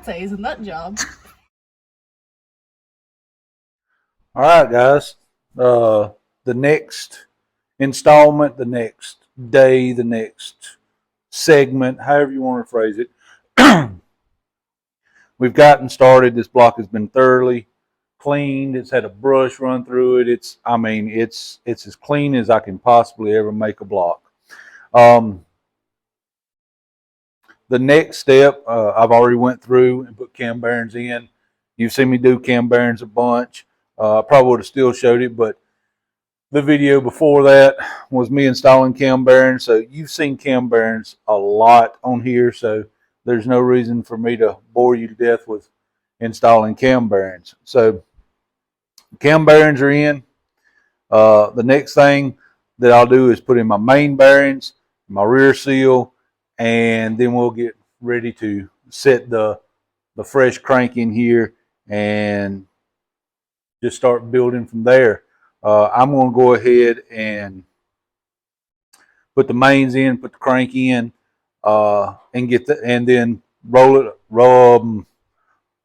lattes in that job. All right, guys. The next installment, the next day, the next segment, however you want to phrase it, we've gotten started. This block has been thoroughly cleaned. It's had a brush run through it. It's as clean as I can possibly ever make a block. Um, the next step, I've already went through and put cam bearings in. You've seen me do cam bearings a bunch. I probably would have still showed it, but the video before that was me installing cam bearings. So you've seen cam bearings a lot on here. So there's no reason for me to bore you to death with installing cam bearings. So cam bearings are in. The next thing that I'll do is put in my main bearings, my rear seal, and then we'll get ready to set the fresh crank in here and just start building from there. I'm going to go ahead and put the mains in, put the crank in, and then roll it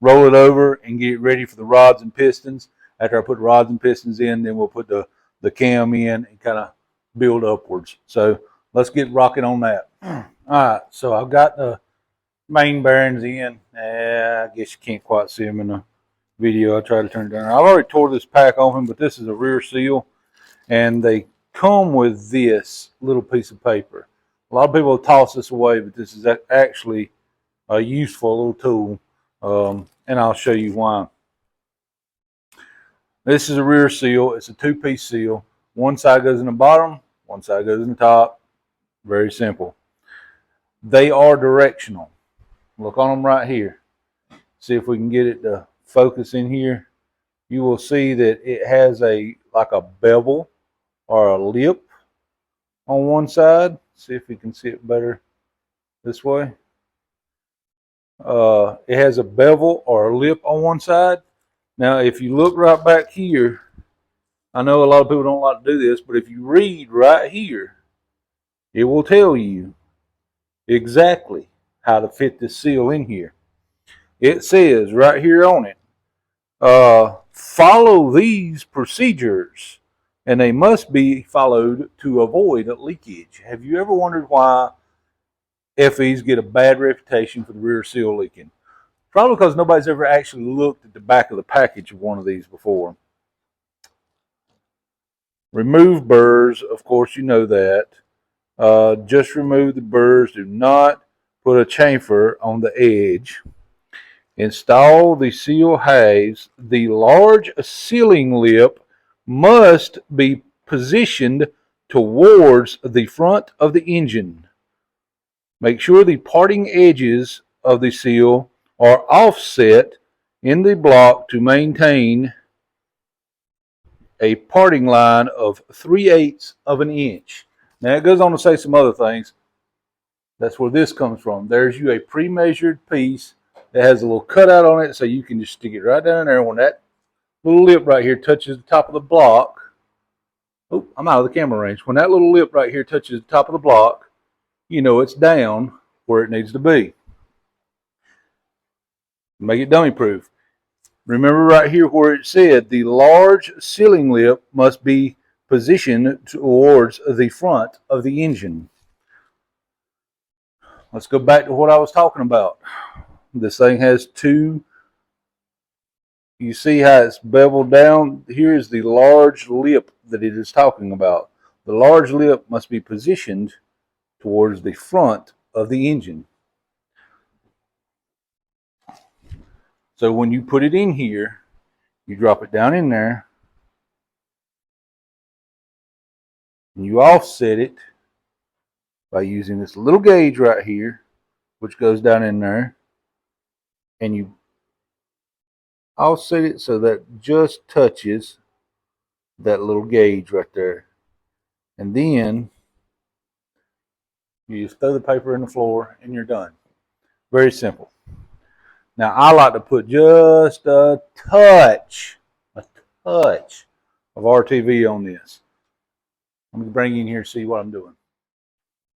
over and get it ready for the rods and pistons. After I put rods and pistons in, then we'll put the cam in and kind of build upwards. So let's get rocking on that. All right, so I've got the main bearings in. I guess you can't quite see them in the video. I try to turn it down. I've already tore this pack off them, but this is a rear seal, and they come with this little piece of paper. A lot of people toss this away, but this is actually a useful little tool, and I'll show you why. This is a rear seal. It's a two-piece seal. One side goes in the bottom, one side goes in the top. Very simple. They are directional. Look on them right here. See if we can get it to focus in here. You will see that it has like a bevel or a lip on one side. See if we can see it better this way. It has a bevel or a lip on one side. Now, if you look right back here, I know a lot of people don't like to do this, but if you read right here, it will tell you exactly how to fit this seal in here. It says right here on it, follow these procedures, and they must be followed to avoid leakage. Have you ever wondered why FEs get a bad reputation for the rear seal leaking? Probably because nobody's ever actually looked at the back of the package of one of these before. Remove burrs, of course you know that. Just remove the burrs. Do not put a chamfer on the edge. Install the seal halves. The large sealing lip must be positioned towards the front of the engine. Make sure the parting edges of the seal are offset in the block to maintain a parting line of 3/8 of an inch. Now it goes on to say some other things. That's where this comes from. There's you a pre-measured piece that has a little cutout on it, so you can just stick it right down there. When that little lip right here touches the top of the block, oh, I'm out of the camera range. When that little lip right here touches the top of the block, you know it's down where it needs to be. Make it dummy proof. Remember right here where it said the large sealing lip must be positioned towards the front of the engine. Let's go back to what I was talking about. This thing has two. You see how it's beveled down? Here is the large lip that it is talking about. The large lip must be positioned towards the front of the engine. So when you put it in here, you drop it down in there, and you offset it by using this little gauge right here, which goes down in there, and you offset it so that just touches that little gauge right there. And then you just throw the paper in the floor and you're done. Very simple. Now I like to put just a touch of RTV on this. I'm going to bring you in here to see what I'm doing.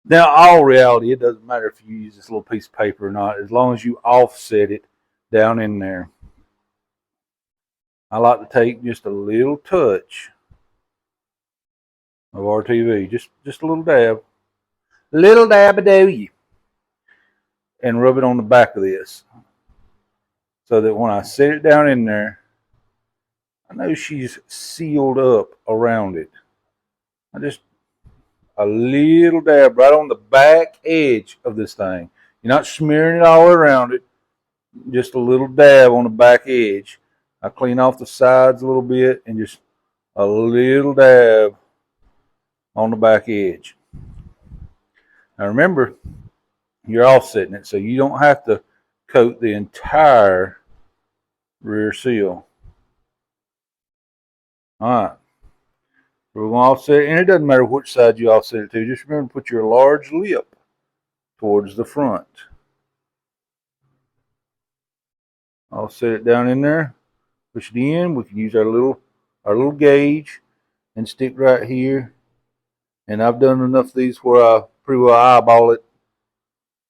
Now, all reality, it doesn't matter if you use this little piece of paper or not, as long as you offset it down in there. I like to take just a little touch of RTV, just a little dab, of W, and rub it on the back of this, so that when I set it down in there, I know she's sealed up around it. I just a little dab right on the back edge of this thing. You're not smearing it all around it, just a little dab on the back edge. I clean off the sides a little bit and just a little dab on the back edge. Now remember, you're offsetting it, so you don't have to coat the entire rear seal. All right. So we're going to offset it, and it doesn't matter which side you offset it to. Just remember to put your large lip towards the front. Offset it down in there. Push it in. We can use our little gauge and stick right here. And I've done enough of these where I pretty well eyeball it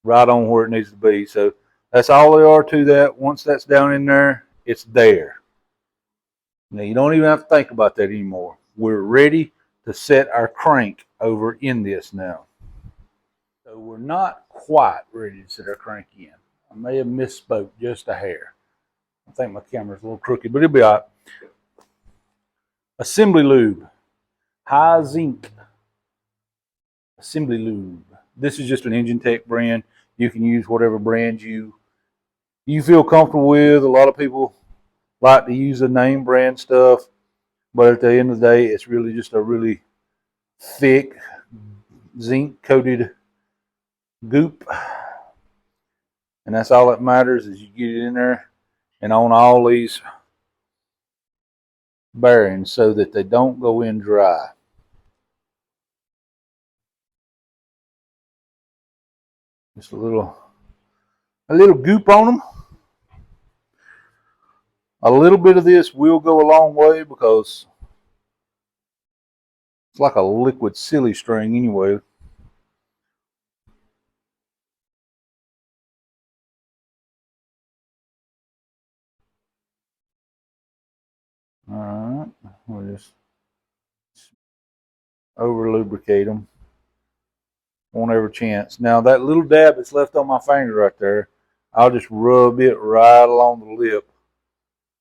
right on where it needs to be. So that's all there are to that. Once that's down in there, it's there. Now you don't even have to think about that anymore. We're ready to set our crank over in this now. So we're not quite ready to set our crank in. I may have misspoke just a hair. I think my camera's a little crooked, but it'll be all right. Assembly lube. High zinc assembly lube. This is just an Engine Tech brand. You can use whatever brand you feel comfortable with. A lot of people like to use the name brand stuff, but at the end of the day, it's really just a really thick zinc coated goop, and that's all that matters is you get it in there and on all these bearings so that they don't go in dry. Just a little goop on them. A little bit of this will go a long way because it's like a liquid silly string anyway. Alright, we'll just over lubricate them. Won't ever chance. Now that little dab that's left on my finger right there, I'll just rub it right along the lip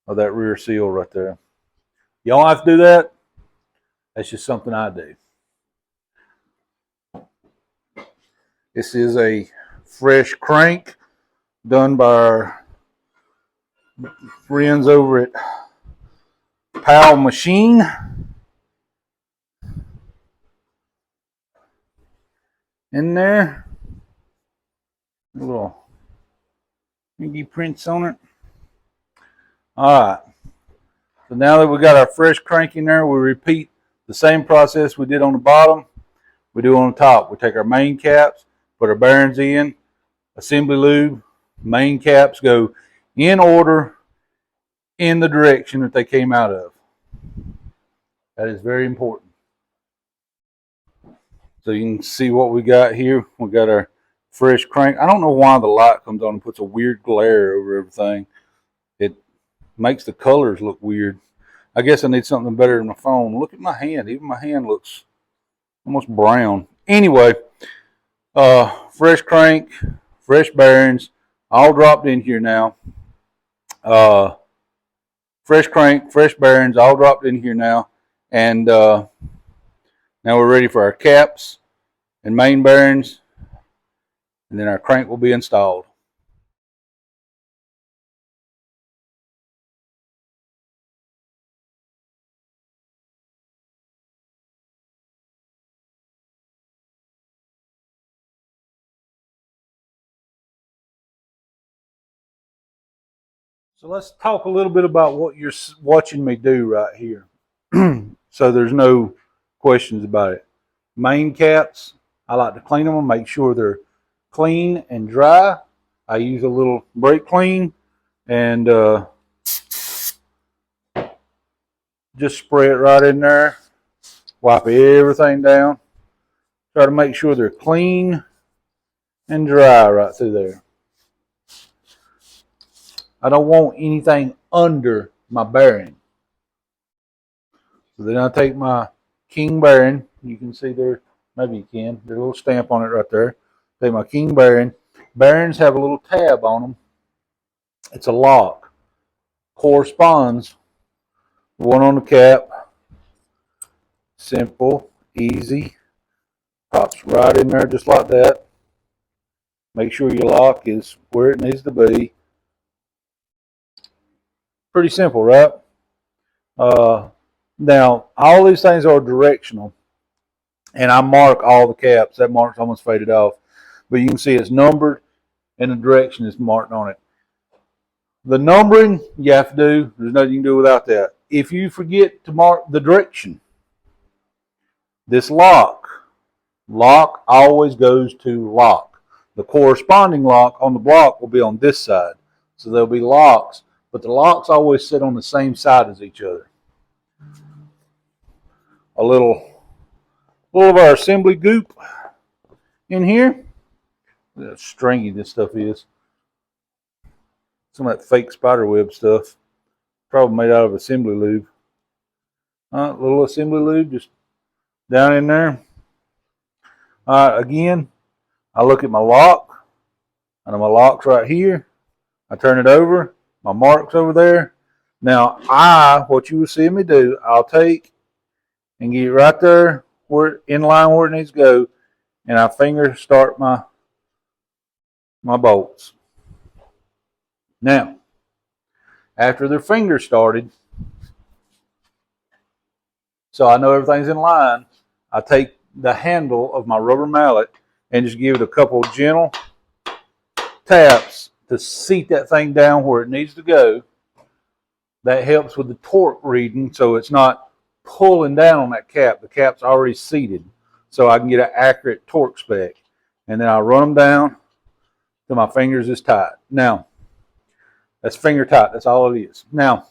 of that rear seal right there. You don't have to do that. That's just something I do. This is a fresh crank done by our friends over at Powell Machine. In there, little pinky prints on it. All right. So now that we got our fresh crank in there, we repeat the same process we did on the bottom. We do on the top. We take our main caps, put our bearings in, assembly lube, main caps go in order in the direction that they came out of. That is very important. So you can see what we got here. We got our fresh crank. I don't know why the light comes on and puts a weird glare over everything. It makes the colors look weird. I guess I need something better than my phone. Look at my hand. Even my hand looks almost brown. Anyway, fresh crank, fresh bearings, all dropped in here now. Fresh crank, fresh bearings, all dropped in here now. And now we're ready for our caps and main bearings, and then our crank will be installed. So let's talk a little bit about what you're watching me do right here. So there's no questions about it. Main caps, I like to clean them and make sure they're clean and dry. I use a little brake clean and just spray it right in there. Wipe everything down. Try to make sure they're clean and dry right through there. I don't want anything under my bearing. So then I take my king bearing. You can see there, maybe you can. There's a little stamp on it right there. Take my king bearing. Bearings have a little tab on them. It's a lock. Corresponds. One on the cap. Simple, easy. Pops right in there just like that. Make sure your lock is where it needs to be. Pretty simple, right? Now, all these things are directional, and I mark all the caps. That mark's almost faded off, but you can see it's numbered, and the direction is marked on it. The numbering you have to do. There's nothing you can do without that. If you forget to mark the direction, this lock always goes to lock. The corresponding lock on the block will be on this side. So there'll be locks, but the locks always sit on the same side as each other. A little of our assembly goop in here. Look how stringy this stuff is. Some of that fake spider web stuff. Probably made out of assembly lube. A little assembly lube just down in there. Again, I look at my lock. And my lock's right here. I turn it over. My mark's over there. Now, what you will see me do, I'll take and get right there where in line where it needs to go, and I finger start my bolts. Now, after they're finger started, so I know everything's in line, I take the handle of my rubber mallet and just give it a couple of gentle taps to seat that thing down where it needs to go. That helps with the torque reading, so it's not pulling down on that cap. The cap's already seated, so I can get an accurate torque spec. And then I run them down till my fingers is tight. Now, that's finger tight. That's all it is. Now,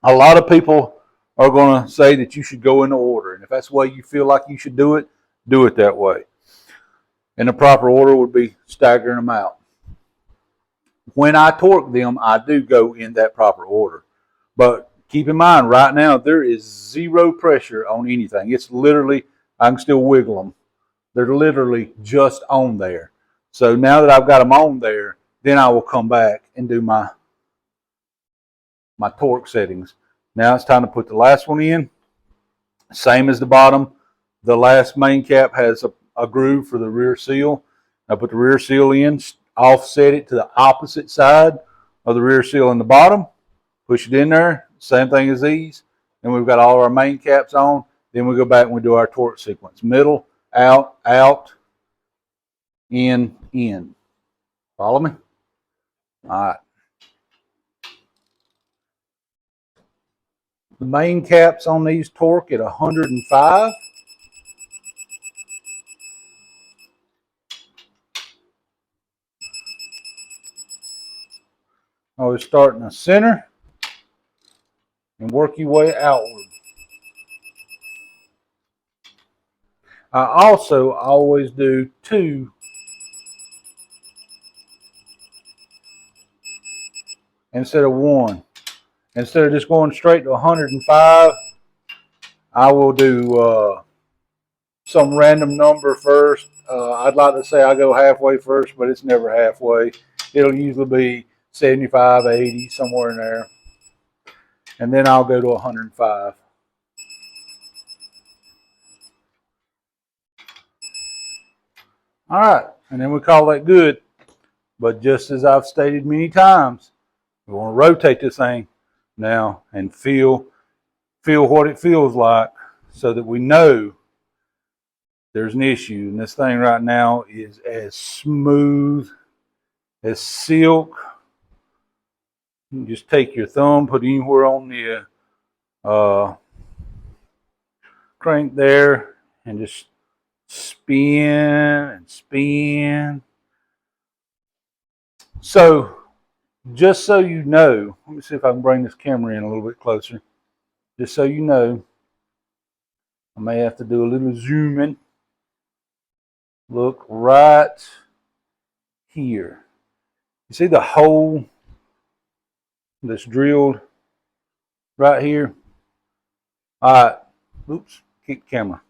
a lot of people are going to say that you should go in order. And if that's the way you feel like you should do it that way. And the proper order would be staggering them out. When I torque them, I do go in that proper order. But keep in mind, right now, there is zero pressure on anything. It's literally, I can still wiggle them. They're literally just on there. So now that I've got them on there, then I will come back and do my torque settings. Now it's time to put the last one in. Same as the bottom. The last main cap has a groove for the rear seal. I put the rear seal in, offset it to the opposite side of the rear seal in the bottom. Push it in there, same thing as these. Then we've got all our main caps on. Then we go back and we do our torque sequence. Middle, out, out, in, in. Follow me? All right. The main caps on these torque at 105. Always start in the center and work your way outward. I also always do 2 instead of 1. Instead of just going straight to 105, I will do some random number first. I'd like to say I go halfway first, but it's never halfway. It'll usually be 75, 80, somewhere in there. And then I'll go to 105. All right, and then we call that good. But just as I've stated many times, we want to rotate this thing now and feel what it feels like so that we know there's an issue. And this thing right now is as smooth as silk. You can just take your thumb, put it anywhere on the crank there, and just spin and spin. So, just so you know, let me see if I can bring this camera in a little bit closer. Just so you know, I may have to do a little zooming. Look right here. You see the hole that's drilled right here. All right, oops, kick the camera.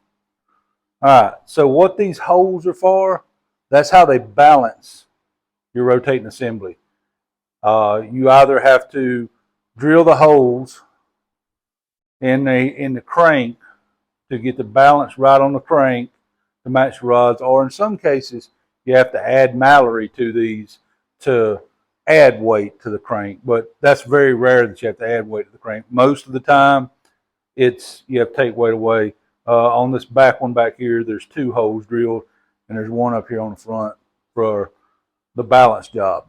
All right, so what these holes are for, that's how they balance your rotating assembly. You either have to drill the holes in the crank to get the balance right on the crank to match the rods, or in some cases, you have to add Mallory to these to add weight to the crank. But that's very rare that you have to add weight to the crank. Most of the time, it's you have to take weight away. On this back one back here, there's 2 holes drilled, and there's one up here on the front for the balance job.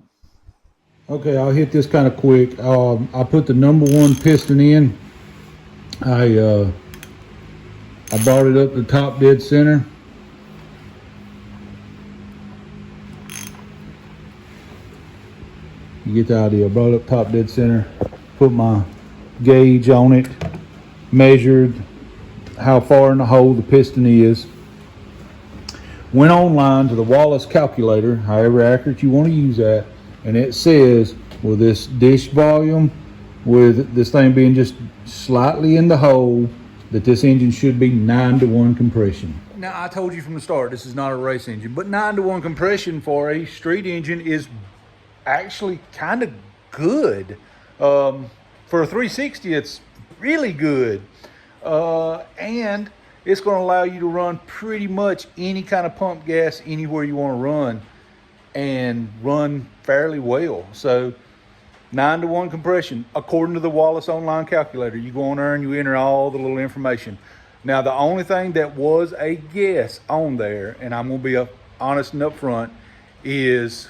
Okay, I'll hit this kind of quick. I put the number 1 piston in. I brought it up to the top dead center. You get the idea. I brought it up top dead center, put my gauge on it, measured how far in the hole the piston is. Went online to the Wallace calculator, however accurate you want to use that, and it says with this dish volume, with this thing being just slightly in the hole, that this engine should be 9-to-1 compression. Now, I told you from the start, this is not a race engine, but 9-to-1 compression for a street engine is actually kind of good. For a 360, it's really good. And it's going to allow you to run pretty much any kind of pump gas anywhere you want to run and run fairly well. So 9-to-1 compression, according to the Wallace online calculator. You go on there and you enter all the little information. Now, the only thing that was a guess on there, and I'm going to be honest and upfront, is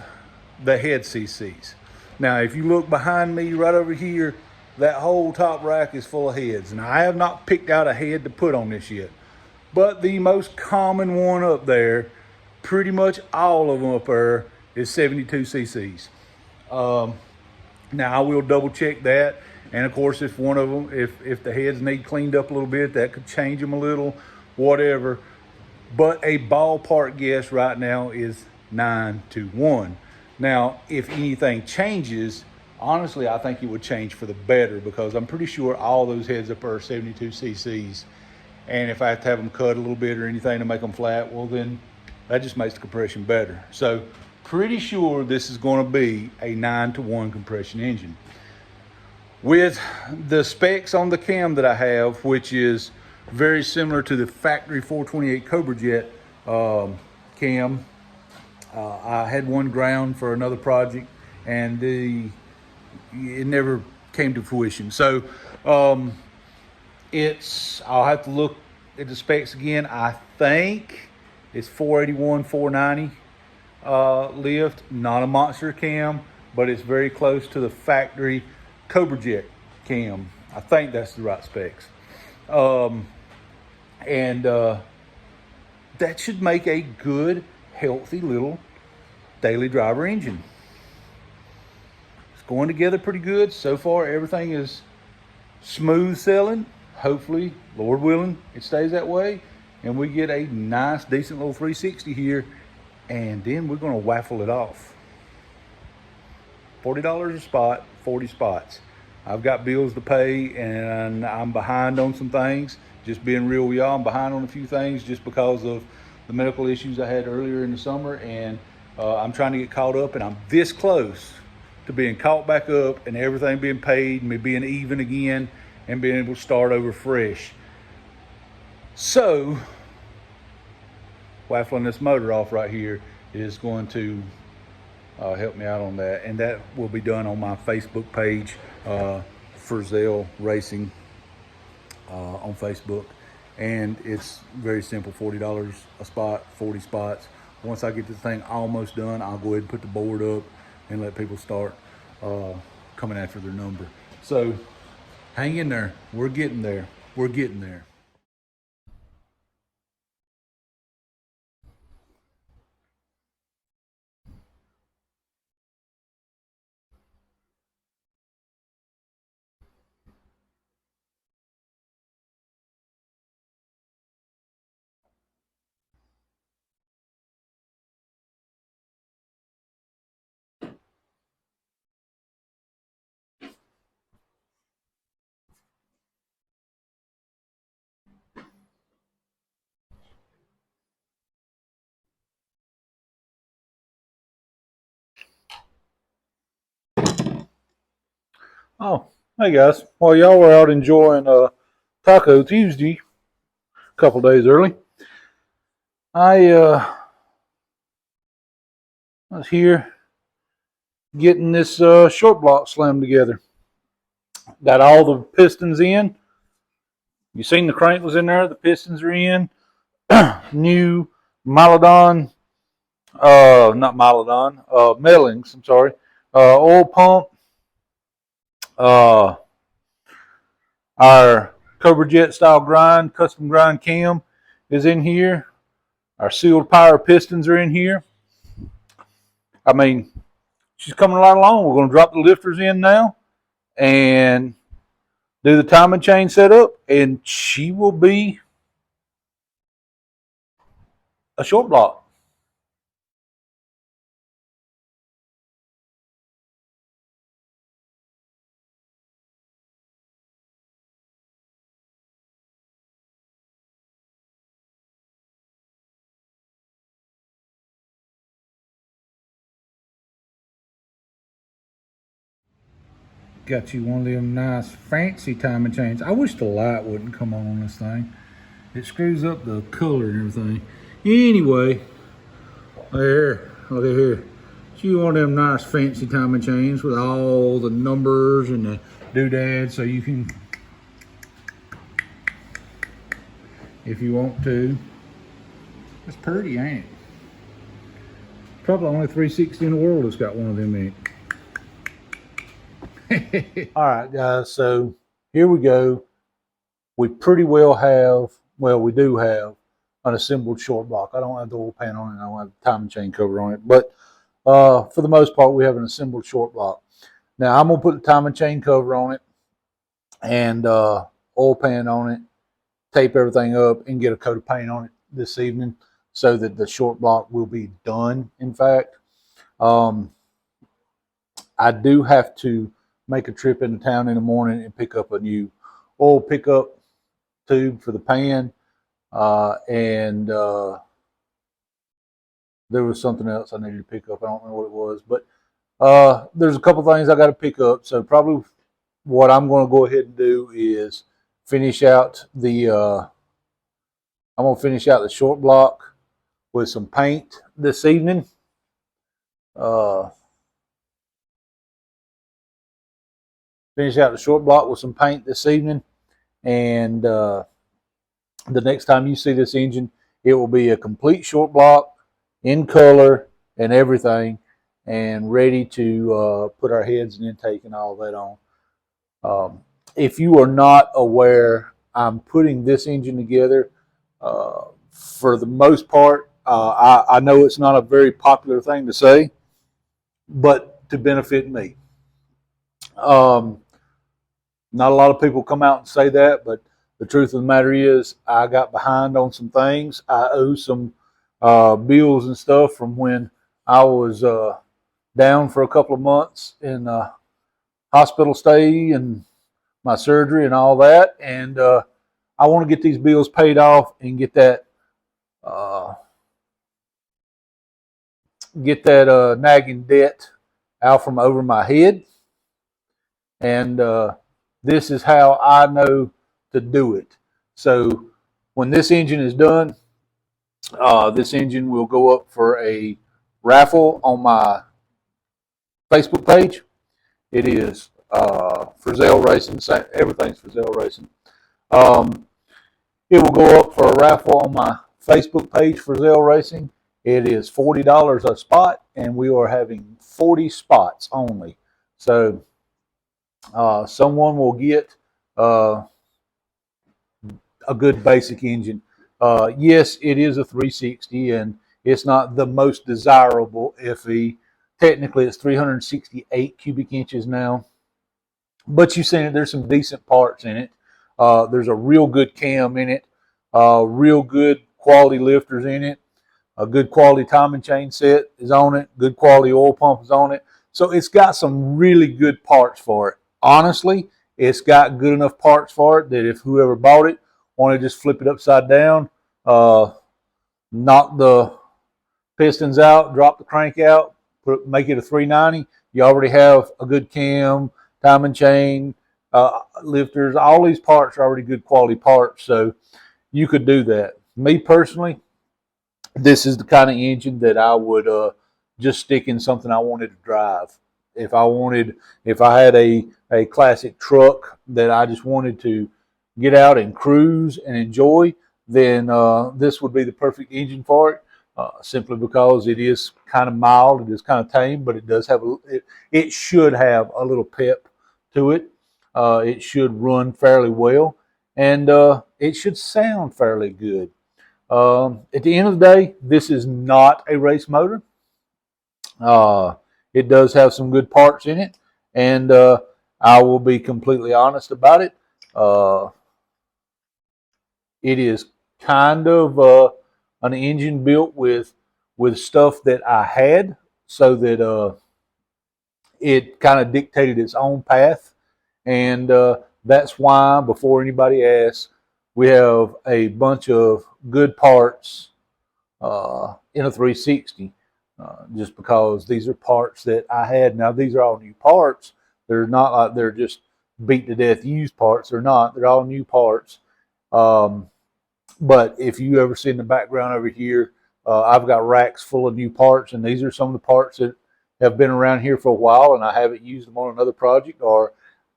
the head CCs. Now, if you look behind me right over here, that whole top rack is full of heads. And I have not picked out a head to put on this yet. But the most common one up there, pretty much all of them up there, is 72 cc's. Now, I will double check that. And of course, if one of them, if the heads need cleaned up a little bit, that could change them a little, whatever. But a ballpark guess right now is 9-to-1. Now, if anything changes, honestly, I think it would change for the better, because I'm pretty sure all those heads up are 72 cc's. And if I have to have them cut a little bit or anything to make them flat, well, then that just makes the compression better. So pretty sure this is going to be a 9-to-1 compression engine. With the specs on the cam that I have, which is very similar to the factory 428 Cobra Jet cam, I had one ground for another project, and it never came to fruition. So I'll have to look at the specs again. I think it's 481, 490 lift, not a monster cam, but it's very close to the factory Cobra Jet cam. I think that's the right specs. That should make a good, healthy little daily driver engine. It's going together pretty good. So far, everything is smooth sailing. Hopefully, Lord willing, it stays that way, and we get a nice, decent little 360 here, and then we're going to waffle it off. $40 a spot, 40 spots. I've got bills to pay, and I'm behind on some things. Just being real with y'all, I'm behind on a few things just because of the medical issues I had earlier in the summer, and I'm trying to get caught up, and I'm this close to being caught back up and everything being paid and me being even again and being able to start over fresh. So, waffling this motor off right here is going to help me out on that. And that will be done on my Facebook page, Frizzell Racing on Facebook. And it's very simple, $40 a spot, 40 spots. Once I get this thing almost done, I'll go ahead and put the board up and let people start coming after their number. So hang in there. We're getting there. We're getting there. Oh, hey guys. While y'all were out enjoying Taco Tuesday a couple days early, I was here getting this short block slammed together. Got all the pistons in. You seen the crank was in there. The pistons are in. New Mylodon, not Mylodon, Mellings. I'm sorry. Oil pump. Uh, our Cobra Jet style grind, custom grind cam is in here. Our sealed power pistons are in here. I mean, she's coming right along. We're going to drop the lifters in now and do the timing chain setup, and she will be a short block. Got you one of them nice fancy timing chains. I wish the light wouldn't come on this thing. It screws up the color and everything. Anyway, there, look at here. You want them nice fancy timing chains with all the numbers and the doodads, so you can, if you want to. It's pretty, ain't it? Probably only 360 in the world that's got one of them in it. All right, guys, so here we go. We pretty well have, well, we do have an assembled short block. I don't have the oil pan on it. I don't have the timing chain cover on it. But for the most part, we have an assembled short block. Now, I'm going to put the timing chain cover on it and oil pan on it, tape everything up, and get a coat of paint on it this evening so that the short block will be done, in fact. I do have to make a trip into town in the morning and pick up a new oil pickup tube for the pan, and there was something else I needed to pick up. I don't remember what it was, but there's a couple things I got to pick up. So probably what I'm going to go ahead and do is finish out the I'm going to finish out the short block with some paint this evening. Finish out the short block with some paint this evening, and the next time you see this engine, it will be a complete short block in color and everything, and ready to put our heads and intake and all that on. If you are not aware, I'm putting this engine together for the most part. I know it's not a very popular thing to say, but to benefit me. Not a lot of people come out and say that, but the truth of the matter is I got behind on some things. I owe some bills and stuff from when I was down for a couple of months in hospital stay and my surgery and all that. And I want to get these bills paid off and get that nagging debt out from over my head. And this is how I know to do it. So when this engine is done, this engine will go up for a raffle on my Facebook page. It is Frizzell Racing. Everything's Frizzell Racing. It will go up for a raffle on my Facebook page, Frizzell Racing. It is $40 a spot, and we are having 40 spots only. So someone will get a good basic engine. Yes, it is a 360, and it's not the most desirable FE. Technically, it's 368 cubic inches now, but you've seen it. There's some decent parts in it. There's a real good cam in it, real good quality lifters in it. A good quality timing chain set is on it. Good quality oil pump is on it. So it's got some really good parts for it. Honestly, it's got good enough parts for it that if whoever bought it wanted to just flip it upside down, knock the pistons out, drop the crank out, make it a 390, you already have a good cam timing chain, lifters, all these parts are already good quality parts, so you could do that. Me personally, this is the kind of engine that I would just stick in something I wanted to drive. If I had a classic truck that I just wanted to get out and cruise and enjoy, then this would be the perfect engine for it. Simply because it is kind of mild, it is kind of tame, but it does have it should have a little pep to it. It should run fairly well, and it should sound fairly good. At the end of the day, this is not a race motor. It does have some good parts in it, and I will be completely honest about it. It is kind of an engine built with stuff that I had, so that it kind of dictated its own path, and that's why, before anybody asks, we have a bunch of good parts in a 360. Just because these are parts that I had. Now, these are all new parts. They're not like they're just beat to death used parts. They're not. They're all new parts. But if you ever see in the background over here, I've got racks full of new parts, and these are some of the parts that have been around here for a while, and I haven't used them on another project, or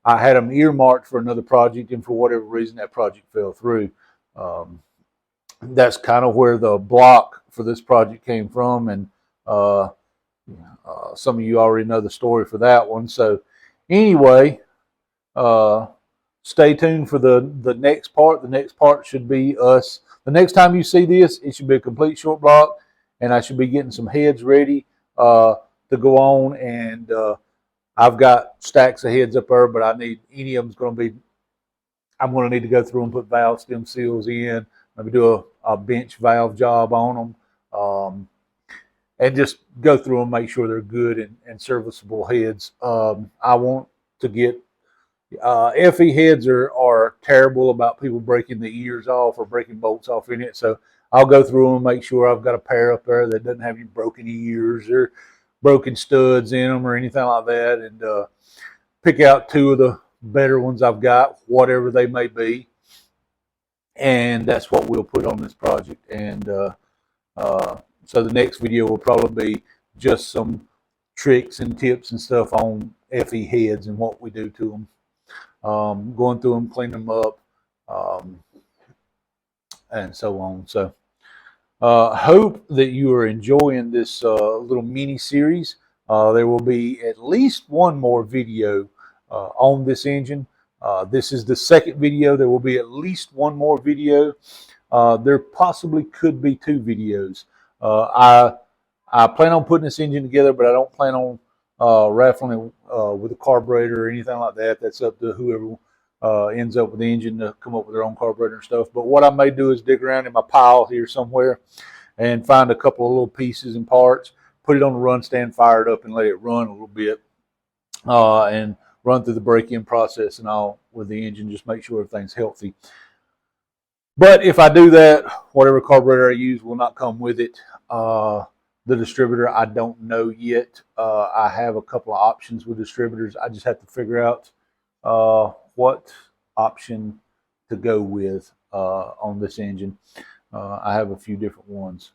I had them earmarked for another project, and for whatever reason that project fell through. That's kind of where the block for this project came from, and some of you already know the story for that one. So anyway, stay tuned for the next part. The next part should be us. The next time you see this, it should be a complete short block, and I should be getting some heads ready to go on. And I've got stacks of heads up there, but I need any of them's going to be. I'm going to need to go through and put valve stem seals in. Maybe do a bench valve job on them. And just go through them, make sure they're good and serviceable heads. I want to get FE heads are terrible about people breaking the ears off or breaking bolts off in it. So I'll go through them and make sure I've got a pair up there that doesn't have any broken ears or broken studs in them or anything like that, and pick out two of the better ones I've got, whatever they may be. And that's what we'll put on this project. And so the next video will probably be just some tricks and tips and stuff on FE heads and what we do to them, going through them, cleaning them up, and so on. So hope that you are enjoying this little mini series. There will be at least one more video on this engine. This is the second video. There will be at least one more video. There possibly could be two videos. I plan on putting this engine together, but I don't plan on raffling it with a carburetor or anything like that. That's up to whoever ends up with the engine to come up with their own carburetor and stuff. But what I may do is dig around in my pile here somewhere and find a couple of little pieces and parts, put it on the run stand, fire it up, and let it run a little bit, and run through the break-in process and all with the engine, just make sure everything's healthy. But if I do that, whatever carburetor I use will not come with it. The distributor, I don't know yet. I have a couple of options with distributors. I just have to figure out what option to go with on this engine. I have a few different ones.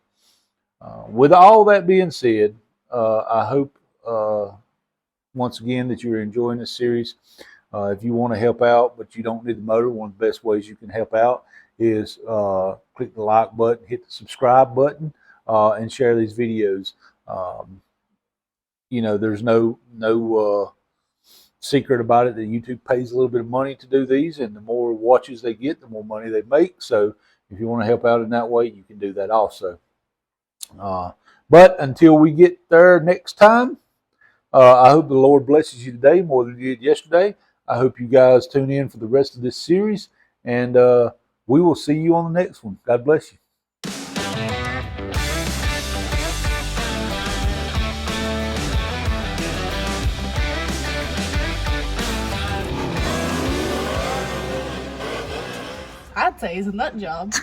With all that being said, I hope once again that you're enjoying this series. If you want to help out but you don't need the motor, one of the best ways you can help out is click the like button, hit the subscribe button, and share these videos. You know, there's no secret about it that YouTube pays a little bit of money to do these, and the more watches they get, the more money they make. So if you want to help out in that way, you can do that also. But until we get there next time, I hope the Lord blesses you today more than He did yesterday. I hope you guys tune in for the rest of this series, and we will see you on the next one. God bless you. I'd say it's a nut job.